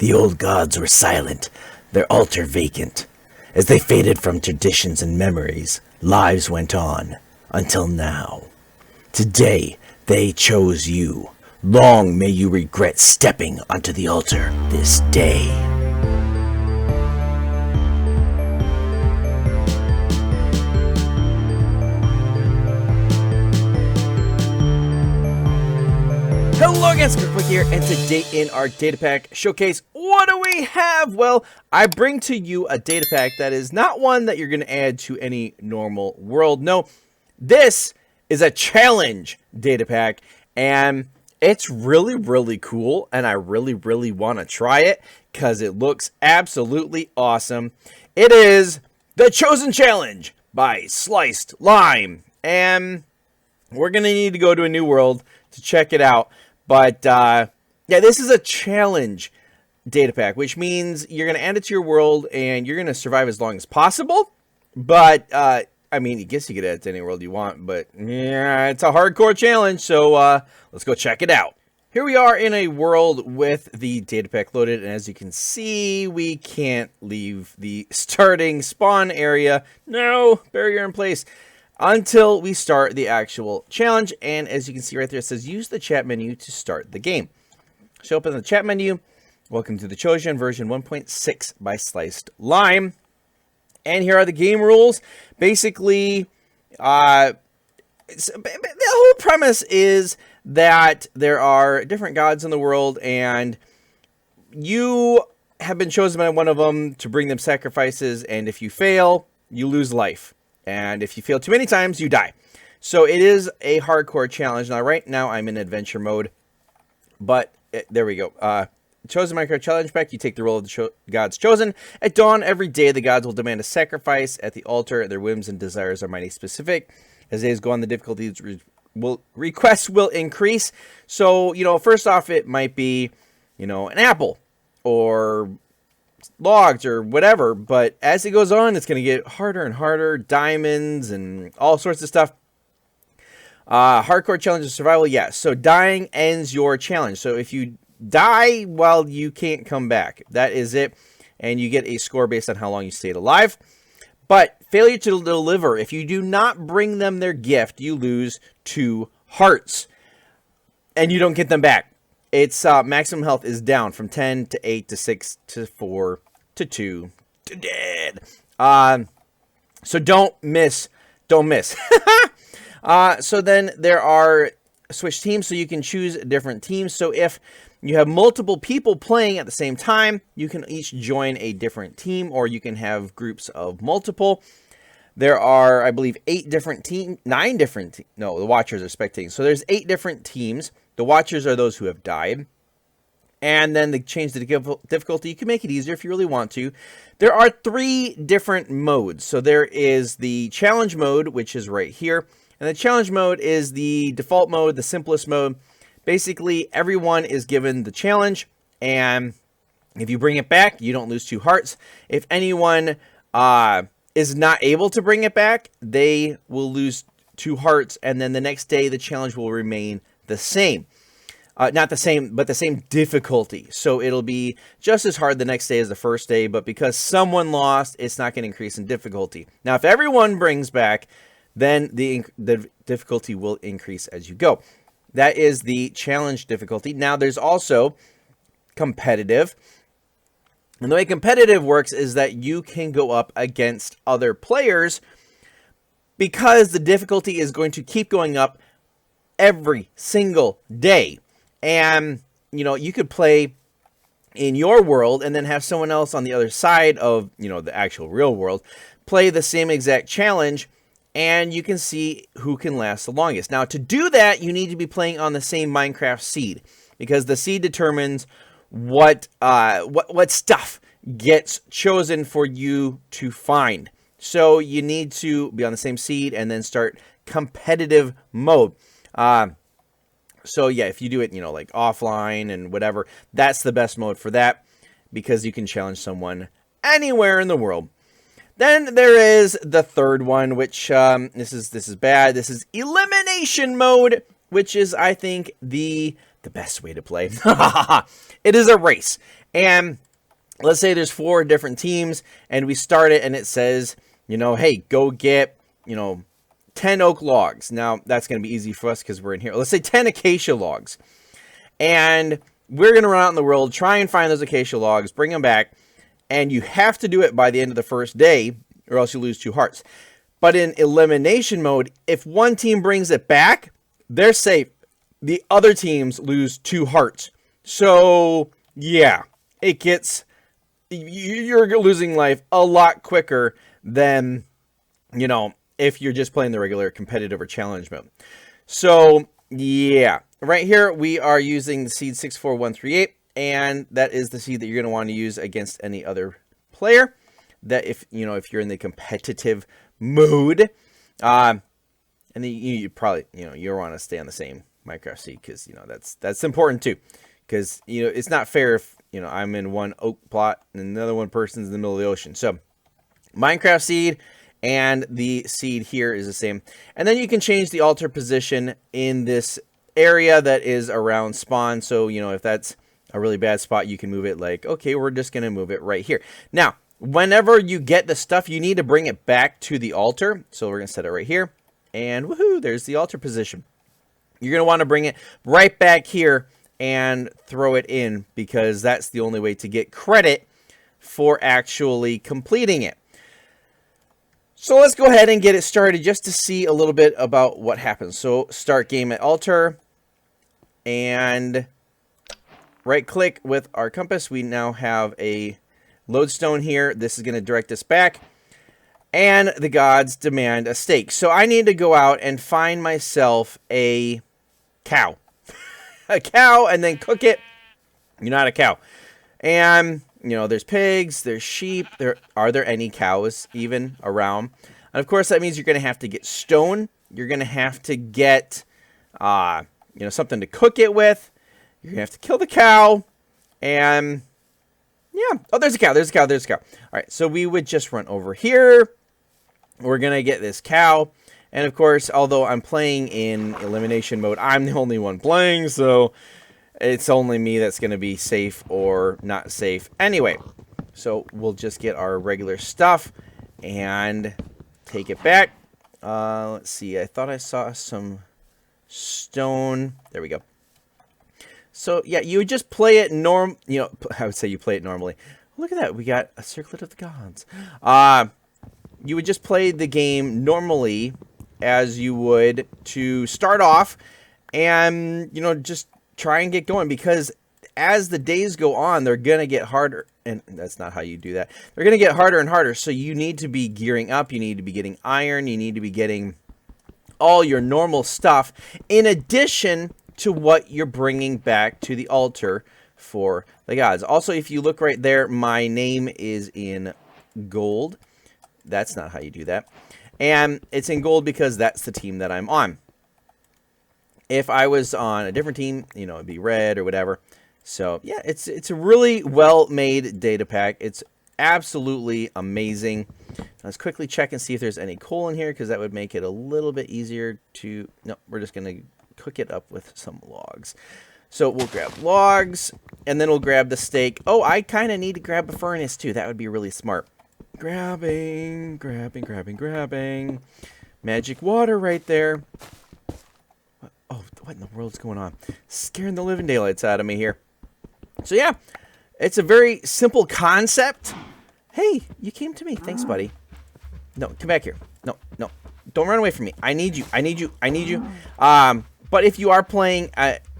The old gods were silent, their altar vacant. As they faded from traditions and memories, lives went on, until now. Today, they chose you. Long may you regret stepping onto the altar this day. Hello again, skunkmunkee here, and today in our Datapack showcase, what do we have? Well, I bring to you a Datapack that is not one that you're going to add to any normal world. No, this is a challenge Datapack, and it's really cool, and I really want to try it because it looks absolutely awesome. It is the Chosen Challenge by Sliced Lime, and we're going to need to go to a new world to check it out. But, yeah, this is a challenge Datapack, which means you're going to add it to your world, and you're going to survive as long as possible. But, I mean, I guess you could add it to any world you want, but, yeah, it's a hardcore challenge, so, let's go check it out. Here we are in a world with the Datapack loaded, and as you can see, we can't leave the starting spawn area. No, barrier in place. Until we start the actual challenge, and as you can see right there, it says use the chat menu to start the game. So open the chat menu. Welcome to the Chosen version 1.6 by Sliced Lime. And here are the game rules. Basically, the whole premise is that there are different gods in the world, and you have been chosen by one of them to bring them sacrifices, and if you fail, you lose life. And if you fail too many times, you die. So it is a hardcore challenge. Now, right now, I'm in adventure mode. But there we go. Chosen Minecraft Challenge Pack. You take the role of the gods chosen. At dawn every day, the gods will demand a sacrifice at the altar. Their whims and desires are mighty specific. As days go on, the difficulties requests will increase. So, you know, first off, it might be, you know, an apple or logs or whatever, but as it goes on, it's going to get harder and harder. Diamonds and all sorts of stuff. Hardcore challenge of survival, yes. So dying ends your challenge. So if you die, well, you can't come back. That is it. And you get a score based on how long you stayed alive. But failure to deliver, if you do not bring them their gift, you lose 2 hearts. And you don't get them back. Its maximum health is down from 10 to 8 to 6 to 4 to 2 to dead. So don't miss. Don't miss. So then there are switch teams, so you can choose different teams. So if you have multiple people playing at the same time, you can each join a different team, or you can have groups of multiple. There are, I believe, 8 different teams, 9 different, no, the watchers are spectating. So there's 8 different teams. The watchers are those who have died. And then they change the difficulty. You can make it easier if you really want to. There are 3 different modes. So there is the challenge mode, which is right here. And the challenge mode is the default mode, the simplest mode. Basically, everyone is given the challenge. And if you bring it back, you don't lose 2 hearts. If anyone is not able to bring it back, they will lose 2 hearts. And then the next day, the challenge will remain the same. Not the same, but the same difficulty. So it'll be just as hard the next day as the first day, but because someone lost, it's not going to increase in difficulty. Now, if everyone brings back, then the difficulty will increase as you go. That is the challenge difficulty. Now, there's also competitive. And the way competitive works is that you can go up against other players because the difficulty is going to keep going up every single day. And, you know, you could play in your world and then have someone else on the other side of, you know, the actual real world play the same exact challenge, and you can see who can last the longest. Now, to do that, you need to be playing on the same Minecraft seed, because the seed determines what stuff gets chosen for you to find. So you need to be on the same seed and then start competitive mode. So yeah, if you do it, you know, like offline and whatever, that's the best mode for that, because you can challenge someone anywhere in the world. Then there is the third one, which this is bad. This is elimination mode, which is, I think, the best way to play. It is a race, And let's say there's 4 different teams, and we start it, and it says, you know, hey, go get, you know, 10 oak logs. Now, that's going to be easy for us because we're in here. Let's say 10 acacia logs. And we're going to run out in the world, try and find those acacia logs, bring them back, and you have to do it by the end of the first day, or else you lose 2 hearts. But in elimination mode, if one team brings it back, they're safe. The other teams lose 2 hearts. So, yeah, it gets... You're losing life a lot quicker than, you know, if you're just playing the regular competitive or challenge mode. So, yeah. Right here, we are using the seed 64138, and that is the seed that you're going to want to use against any other player. That if, you know, if you're in the competitive mode, and then you probably, you know, you want to stay on the same Minecraft seed because, you know, that's important too. Because, you know, it's not fair if, you know, I'm in one oak plot and another one person's in the middle of the ocean. So, Minecraft seed and the seed here is the same. And then you can change the altar position in this area that is around spawn. So, you know, if that's a really bad spot, you can move it like, okay, we're just going to move it right here. Now, whenever you get the stuff, you need to bring it back to the altar. So, we're going to set it right here. And woohoo, there's the altar position. You're going to want to bring it right back here and throw it in because that's the only way to get credit for actually completing it. So let's go ahead and get it started just to see a little bit about what happens. So start game at altar and right click with our compass. We now have a lodestone here. This is going to direct us back. And the gods demand a steak. So I need to go out and find myself a cow. A cow and then cook it. You're not a cow. And, you know, there's pigs, there's sheep. Are there any cows even around? And of course, that means you're going to have to get stone. You're going to have to get, you know, something to cook it with. You're going to have to kill the cow. And, yeah. Oh, there's a cow. There's a cow. There's a cow. All right. So we would just run over here. We're going to get this cow. And of course, although I'm playing in elimination mode, I'm the only one playing, so it's only me that's going to be safe or not safe. Anyway, so we'll just get our regular stuff and take it back. Let's see, I thought I saw some stone. There we go. So, yeah, you would just play it you know, I would say you play it normally. Look at that, we got a circlet of the gods. You would just play the game normally as you would to start off and, you know, just try and get going because as the days go on, they're going to get harder. And that's not how you do that. They're going to get harder and harder. So you need to be gearing up. You need to be getting iron. You need to be getting all your normal stuff in addition to what you're bringing back to the altar for the gods. Also, if you look right there, my name is in gold. That's not how you do that. And it's in gold because that's the team that I'm on. If I was on a different team, you know, it'd be red or whatever. So, yeah, it's a really well-made data pack. It's absolutely amazing. Let's quickly check and see if there's any coal in here because that would make it a little bit easier to... No, we're just going to cook it up with some logs. So we'll grab logs, and then we'll grab the steak. Oh, I kind of need to grab a furnace, too. That would be really smart. Grabbing. Magic water right there. Oh, what in the world's going on? Scaring the living daylights out of me here. So, yeah, it's a very simple concept. Hey, you came to me. Thanks, buddy. No, come back here. No. Don't run away from me. I need you. But if you are playing,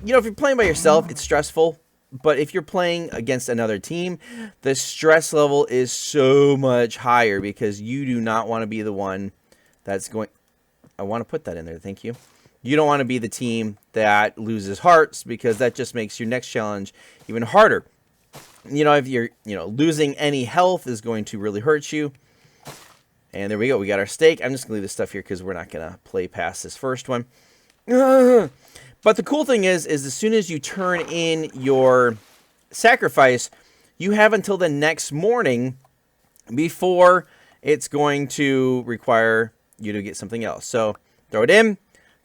you know, if you're playing by yourself, it's stressful. But if you're playing against another team, the stress level is so much higher because you do not want to be the one that's going... I want to put that in there. Thank you. You don't want to be the team that loses hearts because that just makes your next challenge even harder. You know, if you're, you know, losing any health is going to really hurt you. And there we go. We got our steak. I'm just going to leave this stuff here because we're not going to play past this first one. But the cool thing is as soon as you turn in your sacrifice, you have until the next morning before it's going to require you to get something else. So throw it in.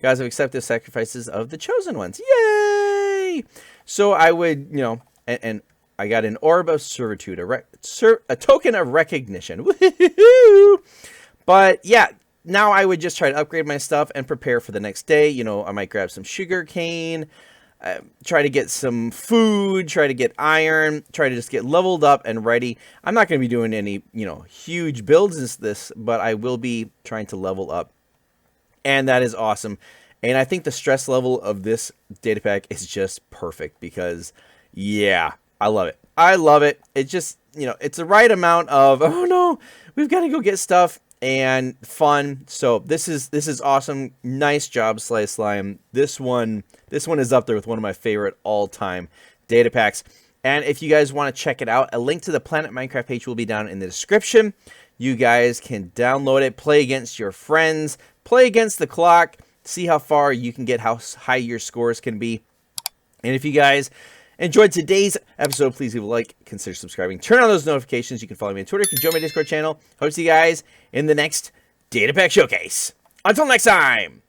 Guys have accepted sacrifices of the chosen ones. Yay! So I would, you know, and I got an orb of servitude, a token of recognition. Woo-hoo-hoo! But yeah, now I would just try to upgrade my stuff and prepare for the next day. You know, I might grab some sugar cane, try to get some food, try to get iron, try to just get leveled up and ready. I'm not going to be doing any, you know, huge builds in this, but I will be trying to level up. And that is awesome. And I think the stress level of this data pack is just perfect because, yeah, I love it. I love it. It's just, you know, it's the right amount of, oh no, we've got to go get stuff, and fun. So this is awesome. Nice job, Slice Slime. This one is up there with one of my favorite all-time data packs. And if you guys want to check it out, a link to the Planet Minecraft page will be down in the description. You guys can download it, play against your friends, play against the clock, see how far you can get, how high your scores can be. And if you guys enjoyed today's episode, please leave a like, consider subscribing, turn on those notifications. You can follow me on Twitter, you can join my Discord channel. Hope to see you guys in the next Data Pack Showcase. Until next time!